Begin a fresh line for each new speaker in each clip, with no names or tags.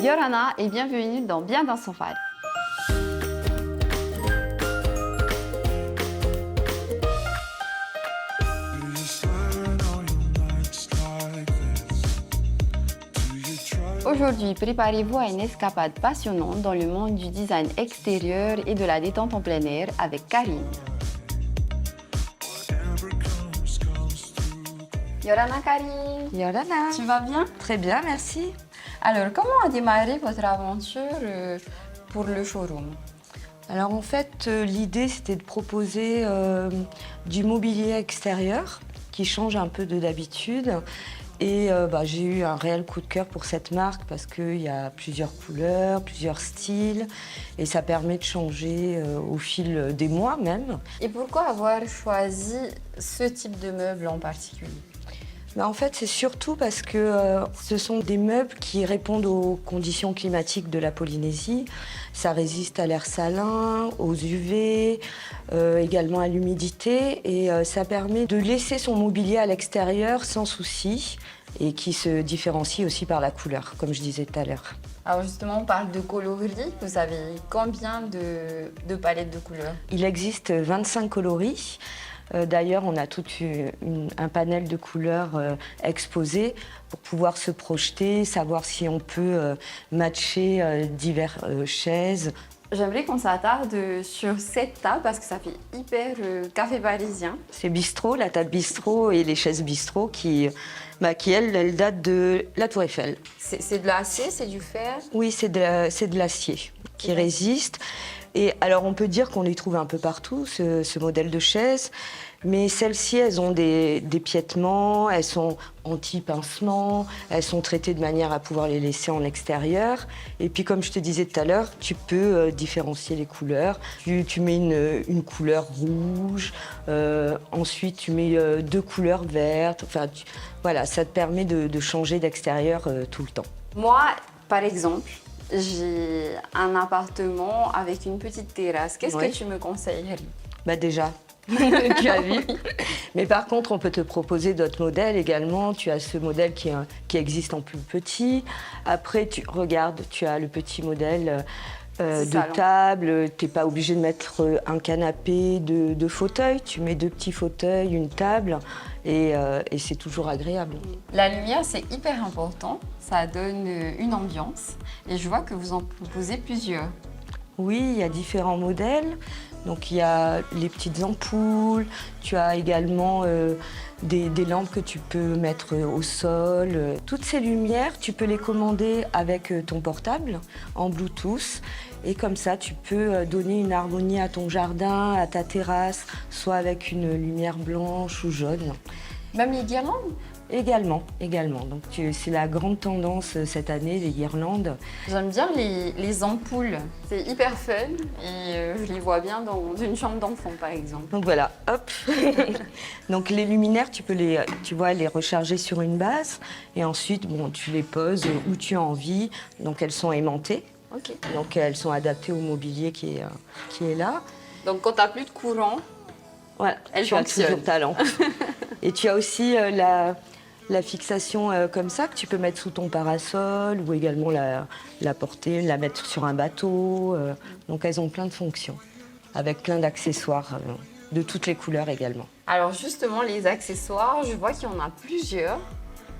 Yorana et bienvenue dans Bien dans son phare. Aujourd'hui, préparez-vous à une escapade passionnante dans le monde du design extérieur et de la détente en plein air avec Karine. Yorana Karine,
Yorana,
tu vas bien?
très bien, merci.
Alors, comment a démarré votre aventure pour le showroom?
Alors en fait, l'idée c'était de proposer du mobilier extérieur qui change un peu de d'habitude. Et j'ai eu un réel coup de cœur pour cette marque parce qu'il y a plusieurs couleurs, plusieurs styles et ça permet de changer au fil des mois même.
Et pourquoi avoir choisi ce type de meuble en particulier?
En fait, c'est surtout parce que ce sont des meubles qui répondent aux conditions climatiques de la Polynésie. Ça résiste à l'air salin, aux UV, également à l'humidité. Et ça permet de laisser son mobilier à l'extérieur sans souci et qui se différencie aussi par la couleur, comme je disais tout à l'heure.
Alors justement, on parle de coloris. Vous avez combien de palettes de couleurs?
Il existe 25 coloris. D'ailleurs, on a tout un panel de couleurs exposé pour pouvoir se projeter, savoir si on peut matcher diverses chaises.
J'aimerais qu'on s'attarde sur cette table parce que ça fait hyper café parisien.
C'est bistrot, la table bistrot et les chaises bistrot qui elles datent de la Tour Eiffel.
C'est de l'acier, c'est du fer?
Oui, c'est de l'acier qui résiste. Et alors, on peut dire qu'on les trouve un peu partout, ce modèle de chaise. Mais celles-ci, elles ont des piétements, elles sont anti-pincement, elles sont traitées de manière à pouvoir les laisser en extérieur. Et puis, comme je te disais tout à l'heure, tu peux différencier les couleurs. Tu mets une couleur rouge, ensuite tu mets deux couleurs vertes. Enfin, voilà, ça te permet de changer d'extérieur tout le temps.
Moi, par exemple, j'ai un appartement avec une petite terrasse. Qu'est-ce que tu me conseillerais?
Déjà, tu as vu. Mais par contre, on peut te proposer d'autres modèles également. Tu as ce modèle qui existe en plus petit. Après, tu as le petit modèle de table. Tu n'es pas obligé de mettre un canapé, deux fauteuils. Tu mets deux petits fauteuils, une table. Et c'est toujours agréable.
La lumière, c'est hyper important. Ça donne une ambiance. Et je vois que vous en proposez plusieurs.
Oui, il y a différents modèles. Donc il y a les petites ampoules, tu as également des lampes que tu peux mettre au sol. Toutes ces lumières, tu peux les commander avec ton portable en Bluetooth. Et comme ça, tu peux donner une harmonie à ton jardin, à ta terrasse, soit avec une lumière blanche ou jaune.
Même les guirlandes?
Également. Donc c'est la grande tendance cette année, les guirlandes.
J'aime bien les ampoules. C'est hyper fun et je les vois bien dans une chambre d'enfant, par exemple.
Donc voilà, hop. Donc les luminaires, tu peux les recharger sur une base et ensuite, tu les poses où tu as envie. Donc elles sont aimantées.
Ok.
Donc elles sont adaptées au mobilier qui est là.
Donc quand tu n'as plus de courant,
voilà,
tu as toujours
ta lampe. Et tu as aussi la fixation comme ça que tu peux mettre sous ton parasol ou également la porter, la mettre sur un bateau. Donc elles ont plein de fonctions avec plein d'accessoires de toutes les couleurs également.
Alors justement, les accessoires, je vois qu'il y en a plusieurs.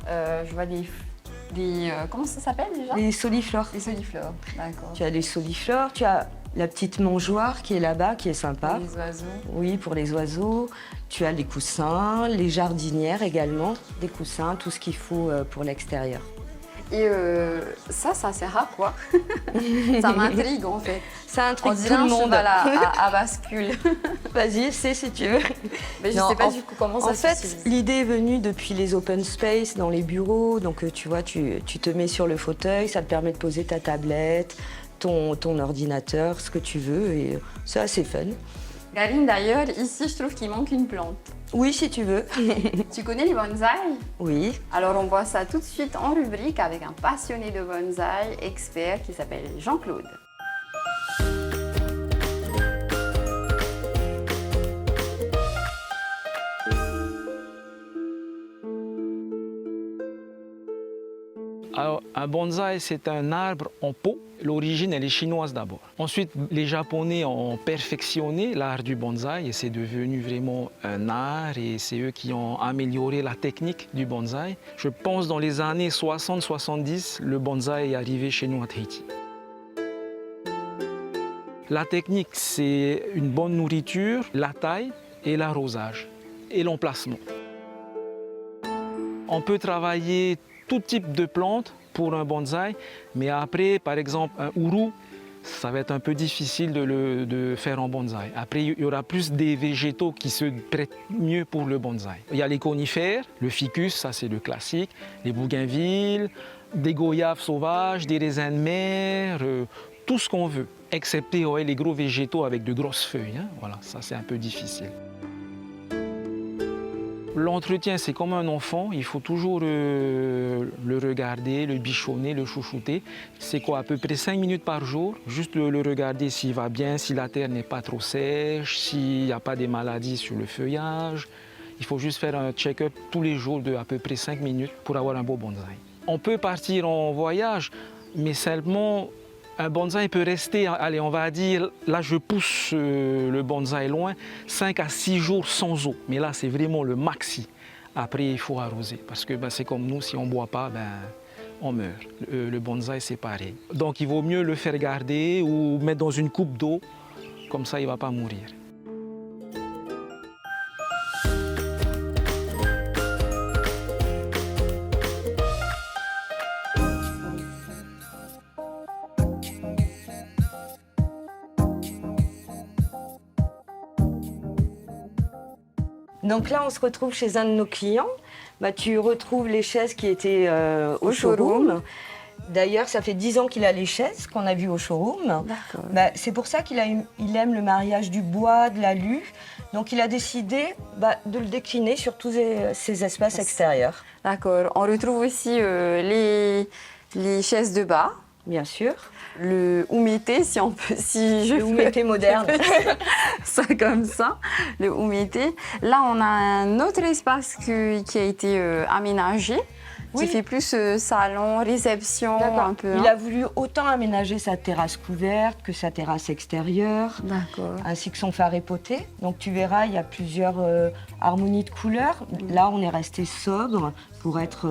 Je vois des comment ça s'appelle déjà?
Les soliflores.
Les soliflores, d'accord.
Tu as les soliflores, tu as la petite mangeoire qui est là-bas, qui est sympa.
Pour les oiseaux.
Oui, pour les oiseaux. Tu as les coussins, les jardinières également, des coussins, tout ce qu'il faut pour l'extérieur.
Et ça sert à quoi? Ça m'intrigue en fait.
Ça intrigue
tout
tout le
un
monde.
cheval à bascule.
Vas-y, essaie si tu veux.
Mais je ne sais pas du coup comment ça s'utilise.
En fait, l'idée est venue depuis les open space dans les bureaux. Donc tu vois, tu te mets sur le fauteuil, ça te permet de poser ta tablette, ton ordinateur, ce que tu veux. Et c'est assez fun.
Karine, d'ailleurs, ici, je trouve qu'il manque une plante.
Oui, si tu veux.
Tu connais les bonsaïs?
Oui.
Alors, on voit ça tout de suite en rubrique avec un passionné de bonsaï, expert, qui s'appelle Jean-Claude.
Alors, un bonsaï, c'est un arbre en pot. L'origine, elle est chinoise d'abord. Ensuite, les Japonais ont perfectionné l'art du bonsaï et c'est devenu vraiment un art et c'est eux qui ont amélioré la technique du bonsaï. Je pense dans les années 60-70, le bonsaï est arrivé chez nous à Tahiti. La technique, c'est une bonne nourriture, la taille et l'arrosage et l'emplacement. On peut travailler tout type de plantes pour un bonsaï, mais après, par exemple, un ourou, ça va être un peu difficile de faire en bonsaï. Après, il y aura plus des végétaux qui se prêtent mieux pour le bonsaï. Il y a les conifères, le ficus, ça c'est le classique, les bougainvilles, des goyaves sauvages, des raisins de mer, tout ce qu'on veut, excepté les gros végétaux avec de grosses feuilles. Hein. Voilà, ça c'est un peu difficile. L'entretien, c'est comme un enfant, il faut toujours le regarder, le bichonner, le chouchouter. C'est quoi, à peu près 5 minutes par jour, juste le regarder s'il va bien, si la terre n'est pas trop sèche, s'il n'y a pas des maladies sur le feuillage. Il faut juste faire un check-up tous les jours de à peu près 5 minutes pour avoir un beau bonsaï. On peut partir en voyage, mais seulement un bonsaï peut rester, allez, on va dire, là je pousse le bonsaï loin, 5 à 6 jours sans eau. Mais là, c'est vraiment le maxi. Après, il faut arroser parce que c'est comme nous, si on ne boit pas, on meurt. Le bonsaï, c'est pareil. Donc, il vaut mieux le faire garder ou mettre dans une coupe d'eau, comme ça, il ne va pas mourir.
Donc là, on se retrouve chez un de nos clients. Tu retrouves les chaises qui étaient au showroom. D'ailleurs, ça fait 10 ans qu'il a les chaises qu'on a vues au showroom. C'est pour ça qu'il aime le mariage du bois, de l'alu. Donc il a décidé de le décliner sur tous ces espaces extérieurs.
D'accord. On retrouve aussi les chaises de bar.
Bien sûr.
Le umete, si je
le umete moderne.
Ça comme ça, le umete. Là, on a un autre espace qui a été aménagé, qui fait plus salon, réception, un peu.
Il a voulu autant aménager sa terrasse couverte que sa terrasse extérieure, ainsi que son phare époté. Donc tu verras, il y a plusieurs harmonies de couleurs. Là, on est resté sobre pour être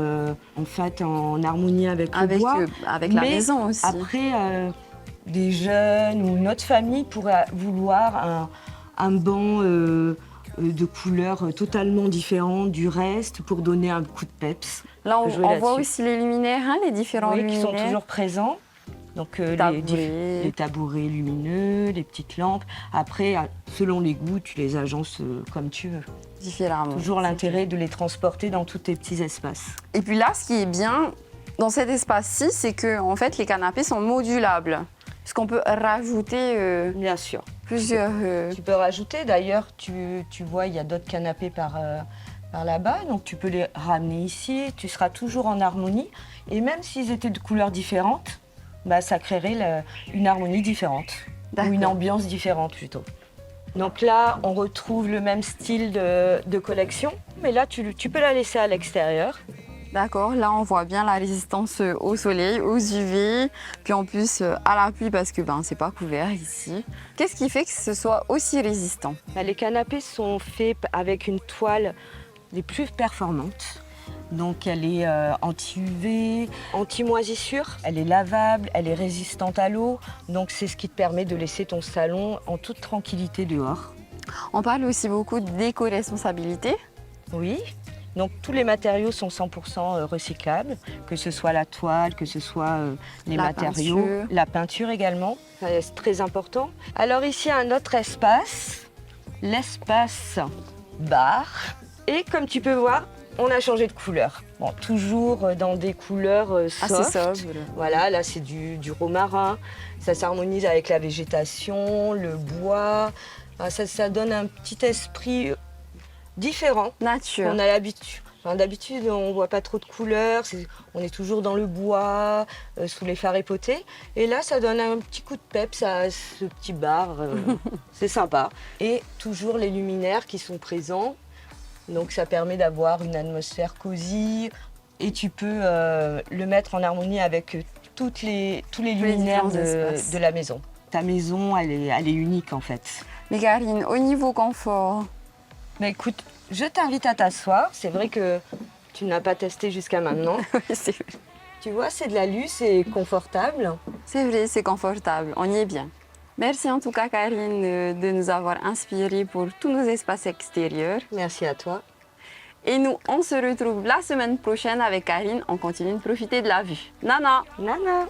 en fait en harmonie avec le bois.
Avec la maison aussi.
Après, des jeunes ou notre famille pourrait vouloir un banc de couleurs totalement différentes du reste pour donner un coup de peps.
Là, on voit aussi les luminaires, les différents luminaires.
Qui sont toujours présents. Donc les tabourets lumineux, les petites lampes. Après, selon les goûts, tu les agences comme tu veux.
Différemment.
Toujours l'intérêt de les transporter dans tous tes petits espaces.
Et puis là, ce qui est bien dans cet espace-ci, c'est que en fait, les canapés sont modulables. Parce qu'on peut rajouter
bien sûr.
Plusieurs...
Tu peux rajouter, d'ailleurs, tu vois, il y a d'autres canapés par là-bas, donc tu peux les ramener ici, tu seras toujours en harmonie. Et même s'ils étaient de couleurs différentes, ça créerait une harmonie différente, ou une ambiance différente plutôt. Donc là, on retrouve le même style de collection, mais là, tu peux la laisser à l'extérieur.
D'accord, là on voit bien la résistance au soleil, aux UV, puis en plus à la pluie parce que c'est pas couvert ici. Qu'est-ce qui fait que ce soit aussi résistant?
Les canapés sont faits avec une toile des plus performantes. Donc elle est anti-UV, anti-moisissure, elle est lavable, elle est résistante à l'eau. Donc c'est ce qui te permet de laisser ton salon en toute tranquillité dehors.
On parle aussi beaucoup d'éco-responsabilité.
Oui. Donc tous les matériaux sont 100% recyclables, que ce soit la toile, que ce soit les matériaux, la peinture également, c'est très important. Alors ici un autre espace, l'espace bar. Et comme tu peux voir, on a changé de couleur. Bon, toujours dans des couleurs soft.
Assez sobre.
Voilà, là c'est du romarin, ça s'harmonise avec la végétation, le bois, ça donne un petit esprit différent.
Nature.
On a l'habitude. D'habitude, on ne voit pas trop de couleurs, on est toujours dans le bois, sous les phares épotés. Et là, ça donne un petit coup de peps à ce petit bar. C'est sympa. Et toujours les luminaires qui sont présents. Donc ça permet d'avoir une atmosphère cosy, et tu peux le mettre en harmonie avec tous les luminaires
différents espaces.
de la maison. Ta maison, elle est unique en fait.
Mais Karine, au niveau confort,
Mais écoute, je t'invite à t'asseoir. C'est vrai que tu n'as pas testé jusqu'à maintenant.
c'est
Tu vois, c'est de l'alu, c'est confortable.
vrai, c'est confortable, on y est bien. Merci en tout cas Karine de nous avoir inspirés pour tous nos espaces extérieurs.
Merci à toi.
Et nous, on se retrouve la semaine prochaine avec Karine. On continue de profiter de la vue. Nana!
Nana.